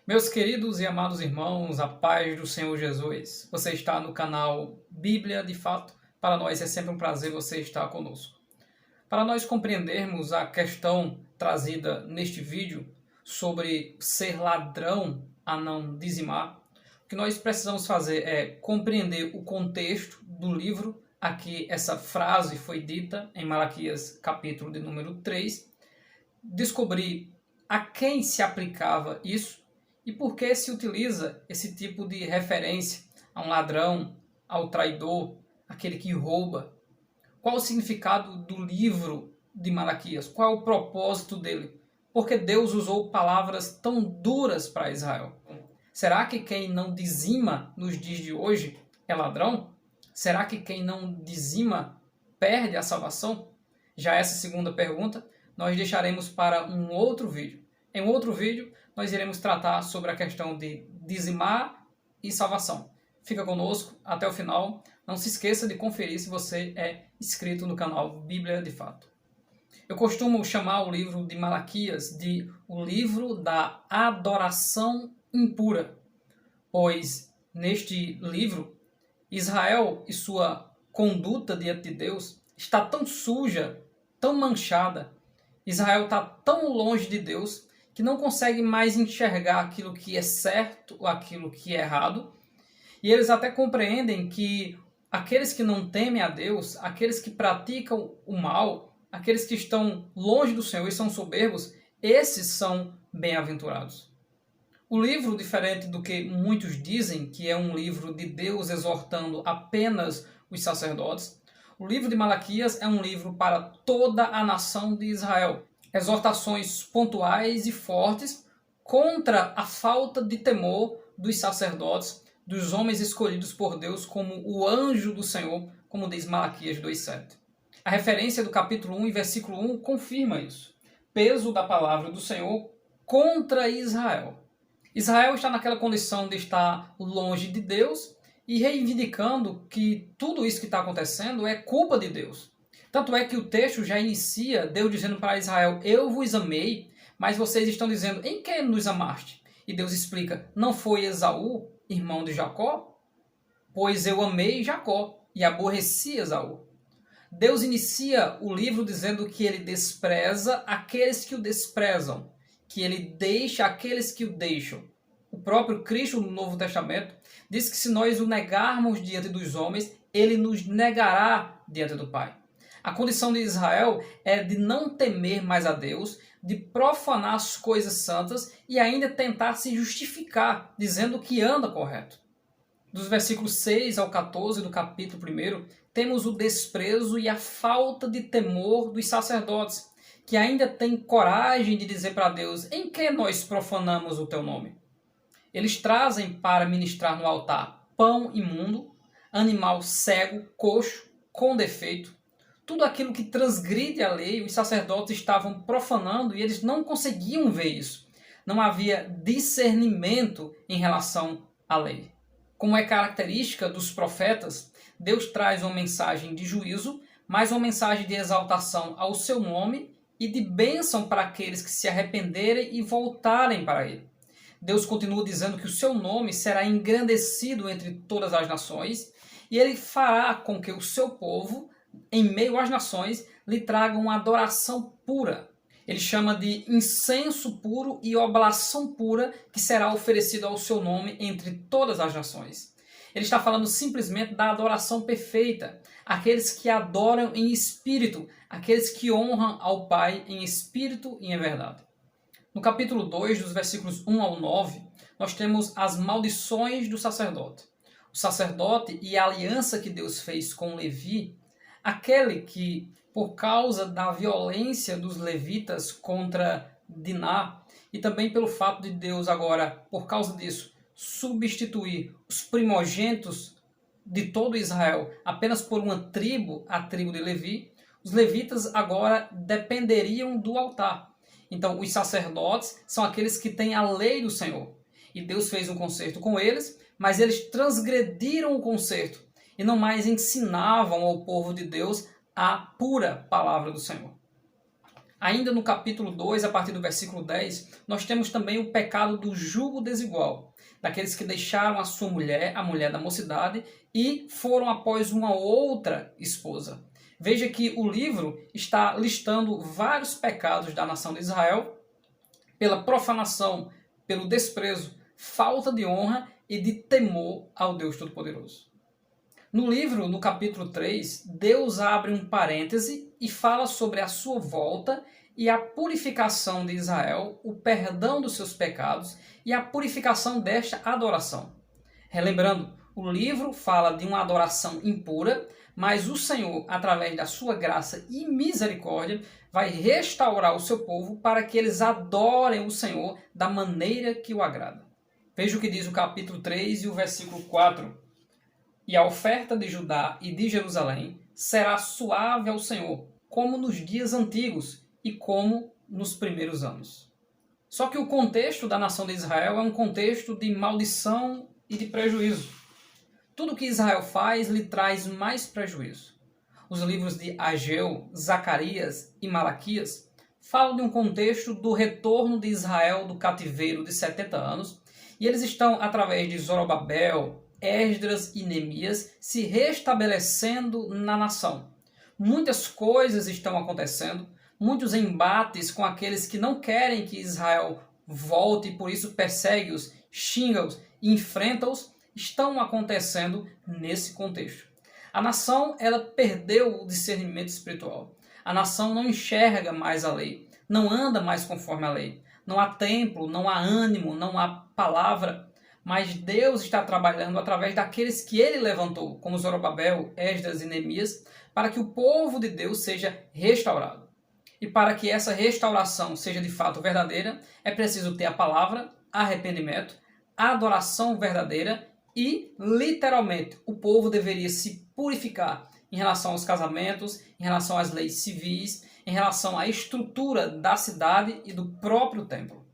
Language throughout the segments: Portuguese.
Meus queridos e amados irmãos, a paz do Senhor Jesus. Você está no canal Bíblia de Fato. Para nós é sempre um prazer você estar conosco. Para nós compreendermos a questão trazida neste vídeo sobre ser ladrão a não dizimar, o que nós precisamos fazer é compreender o contexto do livro a que essa frase foi dita em Malaquias capítulo de número 3, descobrir a quem se aplicava isso e por que se utiliza esse tipo de referência a um ladrão, ao traidor, aquele que rouba. Qual o significado do livro de Malaquias? Qual é o propósito dele? Por que Deus usou palavras tão duras para Israel? Será que quem não dizima nos dias de hoje é ladrão? Será que quem não dizima perde a salvação? Já essa segunda pergunta nós deixaremos para um outro vídeo. Em um outro vídeo nós iremos tratar sobre a questão de dizimar e salvação. Fica conosco até o final. Não se esqueça de conferir se você é inscrito no canal Bíblia de Fato. Eu costumo chamar o livro de Malaquias de o livro da adoração impura, pois neste livro Israel e sua conduta diante de Deus está tão suja, tão manchada. Israel está tão longe de Deus que não consegue mais enxergar aquilo que é certo ou aquilo que é errado. E eles até compreendem que aqueles que não temem a Deus, aqueles que praticam o mal, aqueles que estão longe do Senhor e são soberbos, esses são bem-aventurados. O livro, diferente do que muitos dizem, que é um livro de Deus exortando apenas os sacerdotes, o livro de Malaquias é um livro para toda a nação de Israel. Exortações pontuais e fortes contra a falta de temor dos sacerdotes, dos homens escolhidos por Deus como o anjo do Senhor, como diz Malaquias 2,7. A referência do capítulo 1 e versículo 1 confirma isso. Peso da palavra do Senhor contra Israel. Israel está naquela condição de estar longe de Deus e reivindicando que tudo isso que está acontecendo é culpa de Deus. Tanto é que o texto já inicia Deus dizendo para Israel: eu vos amei, mas vocês estão dizendo: em que nos amaste? E Deus explica: não foi Esaú, irmão de Jacó? Pois eu amei Jacó e aborreci Esaú. Deus inicia o livro dizendo que ele despreza aqueles que o desprezam, que ele deixa aqueles que o deixam. O próprio Cristo no Novo Testamento diz que se nós o negarmos diante dos homens, ele nos negará diante do Pai. A condição de Israel é de não temer mais a Deus, de profanar as coisas santas e ainda tentar se justificar, dizendo que anda correto. Dos versículos 6 ao 14 do capítulo 1, temos o desprezo e a falta de temor dos sacerdotes, que ainda têm coragem de dizer para Deus: em que nós profanamos o teu nome? Eles trazem para ministrar no altar pão imundo, animal cego, coxo, com defeito. Tudo aquilo que transgride a lei, os sacerdotes estavam profanando e eles não conseguiam ver isso. Não havia discernimento em relação à lei. Como é característica dos profetas, Deus traz uma mensagem de juízo, mas uma mensagem de exaltação ao seu nome e de bênção para aqueles que se arrependerem e voltarem para ele. Deus continua dizendo que o seu nome será engrandecido entre todas as nações e ele fará com que o seu povo, em meio às nações, lhe tragam uma adoração pura. Ele chama de incenso puro e oblação pura que será oferecido ao seu nome entre todas as nações. Ele está falando simplesmente da adoração perfeita, aqueles que adoram em espírito, aqueles que honram ao Pai em espírito e em verdade. No capítulo 2, dos versículos 1 ao 9, nós temos as maldições do sacerdote. O sacerdote e a aliança que Deus fez com Levi, aquele que, por causa da violência dos levitas contra Diná, e também pelo fato de Deus agora, por causa disso, substituir os primogênitos de todo Israel apenas por uma tribo, a tribo de Levi, os levitas agora dependeriam do altar. Então, os sacerdotes são aqueles que têm a lei do Senhor. E Deus fez um concerto com eles, mas eles transgrediram o concerto e não mais ensinavam ao povo de Deus a pura palavra do Senhor. Ainda no capítulo 2, a partir do versículo 10, nós temos também o pecado do jugo desigual, daqueles que deixaram a sua mulher, a mulher da mocidade, e foram após uma outra esposa. Veja que o livro está listando vários pecados da nação de Israel pela profanação, pelo desprezo, falta de honra e de temor ao Deus Todo-Poderoso. No livro, no capítulo 3, Deus abre um parêntese e fala sobre a sua volta e a purificação de Israel, o perdão dos seus pecados e a purificação desta adoração. Relembrando, o livro fala de uma adoração impura, mas o Senhor, através da sua graça e misericórdia, vai restaurar o seu povo para que eles adorem o Senhor da maneira que o agrada. Veja o que diz o capítulo 3 e o versículo 4. E a oferta de Judá e de Jerusalém será suave ao Senhor, como nos dias antigos e como nos primeiros anos. Só que o contexto da nação de Israel é um contexto de maldição e de prejuízo. Tudo que Israel faz lhe traz mais prejuízo. Os livros de Ageu, Zacarias e Malaquias falam de um contexto do retorno de Israel do cativeiro de 70 anos, e eles estão, através de Zorobabel, Esdras e Neemias, se restabelecendo na nação. Muitas coisas estão acontecendo, muitos embates com aqueles que não querem que Israel volte e por isso persegue-os, xinga-os e enfrenta-os, estão acontecendo nesse contexto. A nação, ela perdeu o discernimento espiritual. A nação não enxerga mais a lei, não anda mais conforme a lei. Não há templo, não há ânimo, não há palavra, mas Deus está trabalhando através daqueles que Ele levantou, como Zorobabel, Esdras e Neemias, para que o povo de Deus seja restaurado. E para que essa restauração seja de fato verdadeira, é preciso ter a palavra, arrependimento, adoração verdadeira e, literalmente, o povo deveria se purificar em relação aos casamentos, em relação às leis civis, em relação à estrutura da cidade e do próprio templo.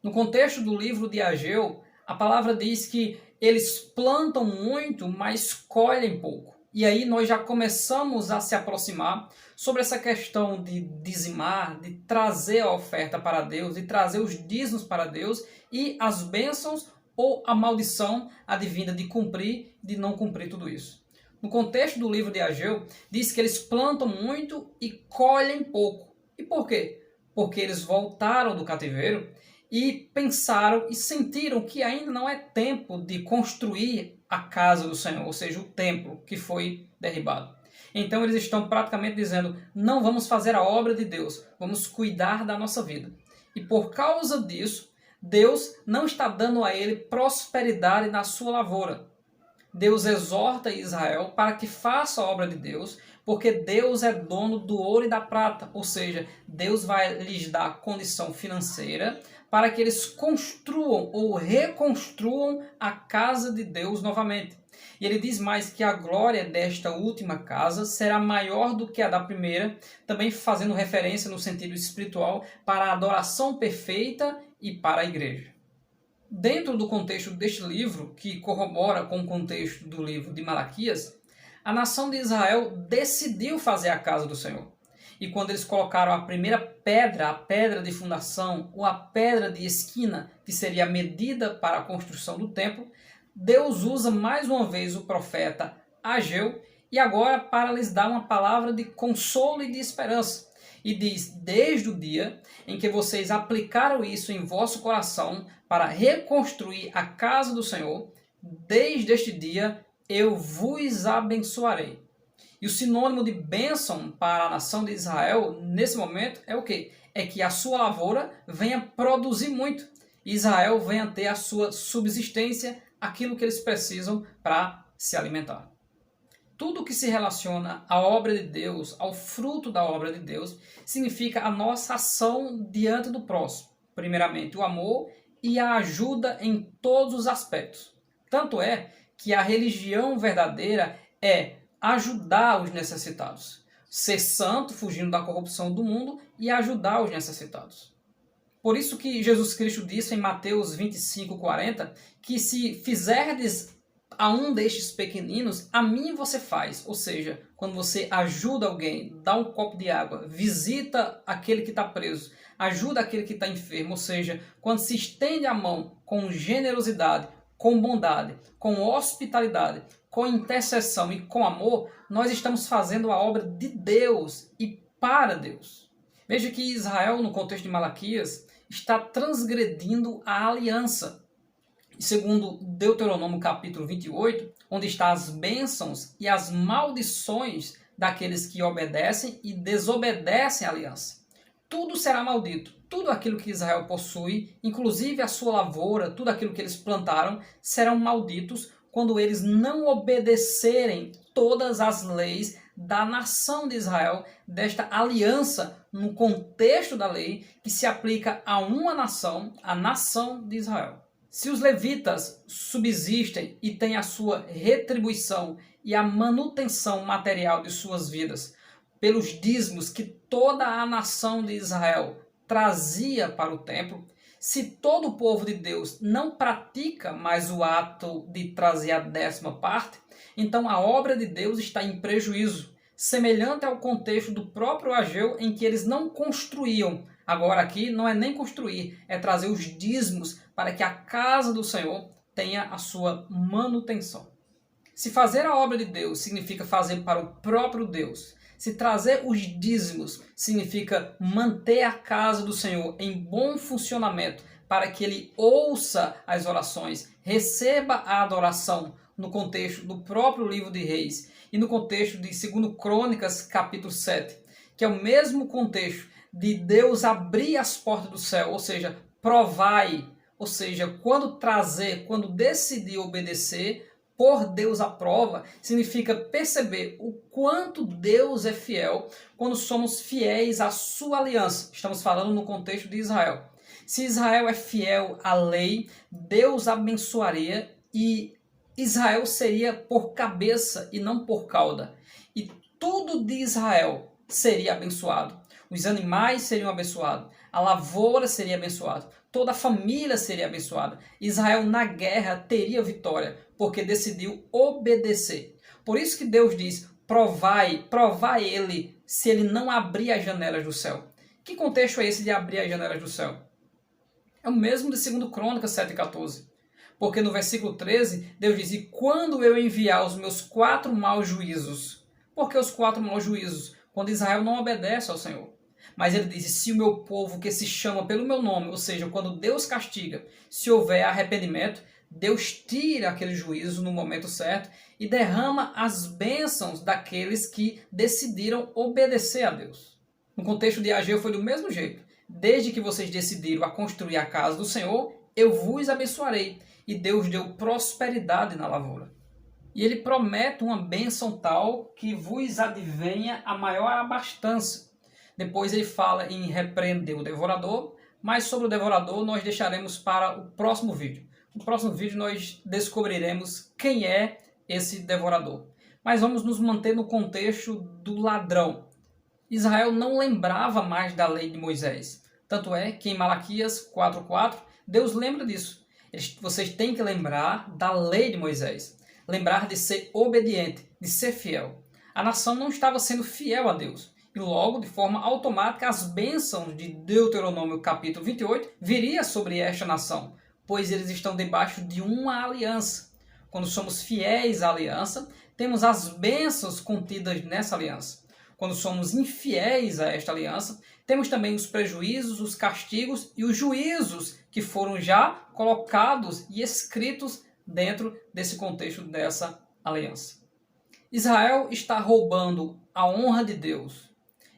No contexto do livro de Ageu, a palavra diz que eles plantam muito, mas colhem pouco. E aí nós já começamos a se aproximar sobre essa questão de dizimar, de trazer a oferta para Deus, de trazer os dízimos para Deus e as bênçãos ou a maldição advinda de cumprir, de não cumprir tudo isso. No contexto do livro de Ageu, diz que eles plantam muito e colhem pouco. E por quê? Porque eles voltaram do cativeiro e pensaram e sentiram que ainda não é tempo de construir a casa do Senhor, ou seja, o templo que foi derribado. Então eles estão praticamente dizendo, não vamos fazer a obra de Deus, vamos cuidar da nossa vida. E por causa disso, Deus não está dando a ele prosperidade na sua lavoura. Deus exorta Israel para que faça a obra de Deus, porque Deus é dono do ouro e da prata, ou seja, Deus vai lhes dar condição financeira para que eles construam ou reconstruam a casa de Deus novamente. E ele diz mais que a glória desta última casa será maior do que a da primeira, também fazendo referência no sentido espiritual para a adoração perfeita e para a igreja. Dentro do contexto deste livro, que corrobora com o contexto do livro de Malaquias, a nação de Israel decidiu fazer a casa do Senhor. E quando eles colocaram a primeira pedra, a pedra de fundação, ou a pedra de esquina, que seria a medida para a construção do templo, Deus usa mais uma vez o profeta Ageu, e agora para lhes dar uma palavra de consolo e de esperança. E diz, desde o dia em que vocês aplicaram isso em vosso coração para reconstruir a casa do Senhor, desde este dia eu vos abençoarei. E o sinônimo de bênção para a nação de Israel, nesse momento, é o quê? É que a sua lavoura venha produzir muito. E Israel venha ter a sua subsistência, aquilo que eles precisam para se alimentar. Tudo que se relaciona à obra de Deus, ao fruto da obra de Deus, significa a nossa ação diante do próximo. Primeiramente, o amor e a ajuda em todos os aspectos. Tanto é que a religião verdadeira é ajudar os necessitados. Ser santo, fugindo da corrupção do mundo, e ajudar os necessitados. Por isso que Jesus Cristo disse em Mateus 25:40, que se fizerdes a um destes pequeninos, a mim você faz. Ou seja, quando você ajuda alguém, dá um copo de água, visita aquele que está preso, ajuda aquele que está enfermo, ou seja, quando se estende a mão com generosidade, com bondade, com hospitalidade, com intercessão e com amor, nós estamos fazendo a obra de Deus e para Deus. Veja que Israel, no contexto de Malaquias, está transgredindo a aliança. Segundo Deuteronômio capítulo 28, onde estão as bênçãos e as maldições daqueles que obedecem e desobedecem à aliança. Tudo será maldito. Tudo aquilo que Israel possui, inclusive a sua lavoura, tudo aquilo que eles plantaram, serão malditos quando eles não obedecerem todas as leis da nação de Israel, desta aliança no contexto da lei que se aplica a uma nação, a nação de Israel. Se os levitas subsistem e têm a sua retribuição e a manutenção material de suas vidas pelos dízimos que toda a nação de Israel trazia para o templo, se todo o povo de Deus não pratica mais o ato de trazer a 10ª parte, então a obra de Deus está em prejuízo, semelhante ao contexto do próprio Ageu, em que eles não construíam. Agora aqui não é nem construir, é trazer os dízimos para que a casa do Senhor tenha a sua manutenção. Se fazer a obra de Deus significa fazer para o próprio Deus, se trazer os dízimos significa manter a casa do Senhor em bom funcionamento para que ele ouça as orações, receba a adoração no contexto do próprio livro de Reis e no contexto de 2 Crônicas capítulo 7, que é o mesmo contexto de Deus abrir as portas do céu, ou seja, provai, ou seja, quando trazer, quando decidir obedecer, por Deus à prova, significa perceber o quanto Deus é fiel quando somos fiéis à sua aliança. Estamos falando no contexto de Israel. Se Israel é fiel à lei, Deus abençoaria e Israel seria por cabeça e não por cauda. E tudo de Israel seria abençoado. Os animais seriam abençoados, a lavoura seria abençoada, toda a família seria abençoada. Israel na guerra teria vitória, porque decidiu obedecer. Por isso que Deus diz, provai ele, se ele não abrir as janelas do céu. Que contexto é esse de abrir as janelas do céu? É o mesmo de 2 Crônicas 7,14. Porque no versículo 13, Deus diz, e quando eu enviar os meus 4 maus juízos? Por que os 4 maus juízos? Quando Israel não obedece ao Senhor. Mas ele diz, se o meu povo que se chama pelo meu nome, ou seja, quando Deus castiga, se houver arrependimento, Deus tira aquele juízo no momento certo e derrama as bênçãos daqueles que decidiram obedecer a Deus. No contexto de Ageu foi do mesmo jeito. Desde que vocês decidiram a construir a casa do Senhor, eu vos abençoarei. E Deus deu prosperidade na lavoura. E ele promete uma bênção tal que vos advenha a maior abastança. Depois ele fala em repreender o devorador, mas sobre o devorador nós deixaremos para o próximo vídeo. No próximo vídeo nós descobriremos quem é esse devorador. Mas vamos nos manter no contexto do ladrão. Israel não lembrava mais da lei de Moisés. Tanto é que em Malaquias 4,4, Deus lembra disso. Vocês têm que lembrar da lei de Moisés. Lembrar de ser obediente, de ser fiel. A nação não estava sendo fiel a Deus. E logo, de forma automática, as bênçãos de Deuteronômio capítulo 28 viria sobre esta nação, pois eles estão debaixo de uma aliança. Quando somos fiéis à aliança, temos as bênçãos contidas nessa aliança. Quando somos infiéis a esta aliança, temos também os prejuízos, os castigos e os juízos que foram já colocados e escritos dentro desse contexto dessa aliança. Israel está roubando a honra de Deus.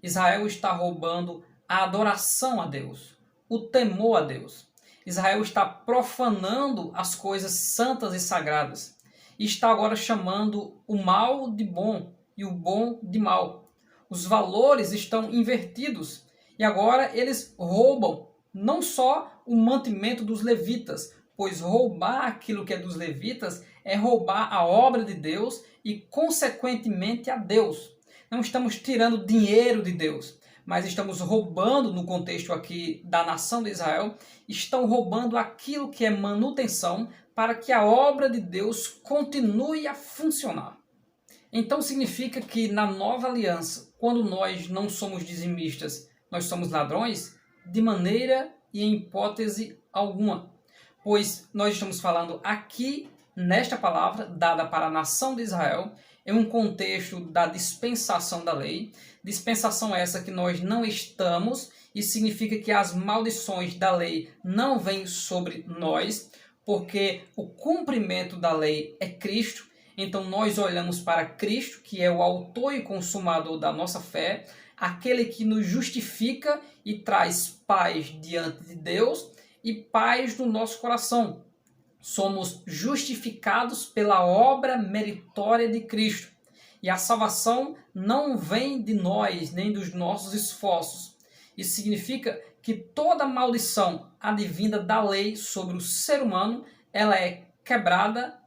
Israel está roubando a adoração a Deus, o temor a Deus. Israel está profanando as coisas santas e sagradas. E está agora chamando o mal de bom e o bom de mal. Os valores estão invertidos. E agora eles roubam não só o mantimento dos levitas, pois roubar aquilo que é dos levitas é roubar a obra de Deus e, consequentemente, a Deus. Não estamos tirando dinheiro de Deus, mas estamos roubando, no contexto aqui da nação de Israel, estão roubando aquilo que é manutenção para que a obra de Deus continue a funcionar. Então significa que na nova aliança, quando nós não somos dizimistas, nós somos ladrões? De maneira e em hipótese alguma. Pois nós estamos falando aqui, nesta palavra, dada para a nação de Israel, em um contexto da dispensação da lei. Dispensação essa que nós não estamos, e significa que as maldições da lei não vêm sobre nós, porque o cumprimento da lei é Cristo. Então nós olhamos para Cristo, que é o autor e consumador da nossa fé, aquele que nos justifica e traz paz diante de Deus e paz no nosso coração. Somos justificados pela obra meritória de Cristo. E a salvação não vem de nós, nem dos nossos esforços. Isso significa que toda maldição advinda da lei sobre o ser humano, ela é quebrada,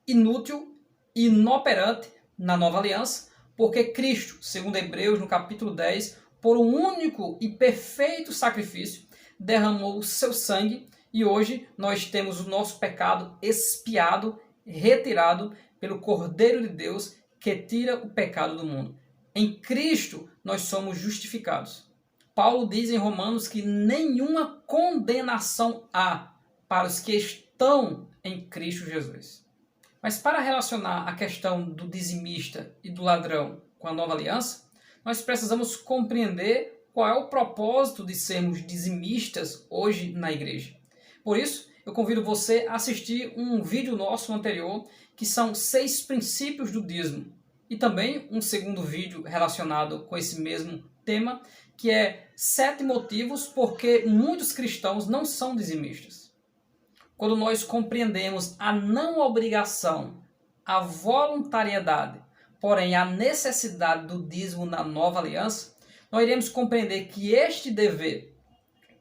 inútil e inoperante na nova aliança, porque Cristo, segundo Hebreus, no capítulo 10, por um único e perfeito sacrifício, derramou o seu sangue, e hoje nós temos o nosso pecado expiado, retirado pelo Cordeiro de Deus, que tira o pecado do mundo. Em Cristo nós somos justificados. Paulo diz em Romanos que nenhuma condenação há para os que estão em Cristo Jesus. Mas para relacionar a questão do dizimista e do ladrão com a nova aliança, nós precisamos compreender qual é o propósito de sermos dizimistas hoje na igreja. Por isso, eu convido você a assistir um vídeo nosso anterior, que são 6 princípios do dízimo, e também um segundo vídeo relacionado com esse mesmo tema, que é 7 motivos porque muitos cristãos não são dizimistas. Quando nós compreendemos a não obrigação, a voluntariedade, porém a necessidade do dízimo na nova aliança, nós iremos compreender que este dever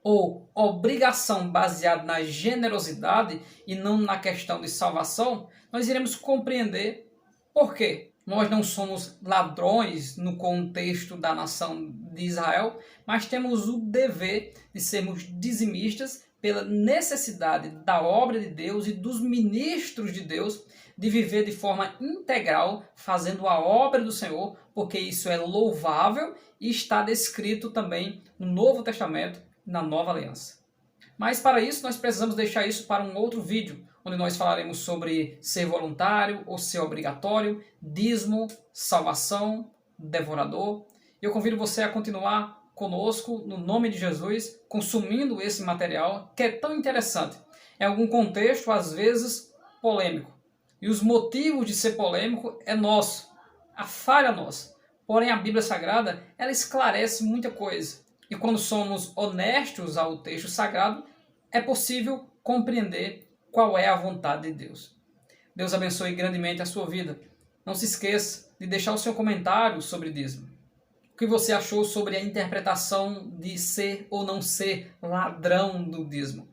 ou obrigação baseada na generosidade e não na questão de salvação, nós iremos compreender por quê. Nós não somos ladrões no contexto da nação de Israel, mas temos o dever de sermos dizimistas pela necessidade da obra de Deus e dos ministros de Deus de viver de forma integral, fazendo a obra do Senhor, porque isso é louvável e está descrito também no Novo Testamento, na Nova Aliança. Mas para isso nós precisamos deixar isso para um outro vídeo, onde nós falaremos sobre ser voluntário ou ser obrigatório, dízimo, salvação, devorador. Eu convido você a continuar conosco, no nome de Jesus, consumindo esse material que é tão interessante. Em algum contexto, às vezes, polêmico. E os motivos de ser polêmico é nosso, a falha nossa. Porém, a Bíblia Sagrada, ela esclarece muita coisa. E quando somos honestos ao texto sagrado, é possível compreender qual é a vontade de Deus. Deus abençoe grandemente a sua vida. Não se esqueça de deixar o seu comentário sobre dízimo. O que você achou sobre a interpretação de ser ou não ser ladrão do dízimo?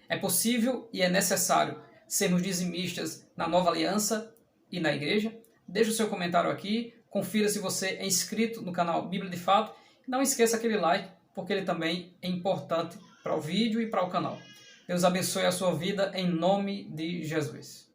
É possível e é necessário sermos dizimistas na nova aliança e na igreja? Deixe o seu comentário aqui, confira se você é inscrito no canal Bíblia de Fato. Não esqueça aquele like, porque ele também é importante para o vídeo e para o canal. Deus abençoe a sua vida em nome de Jesus.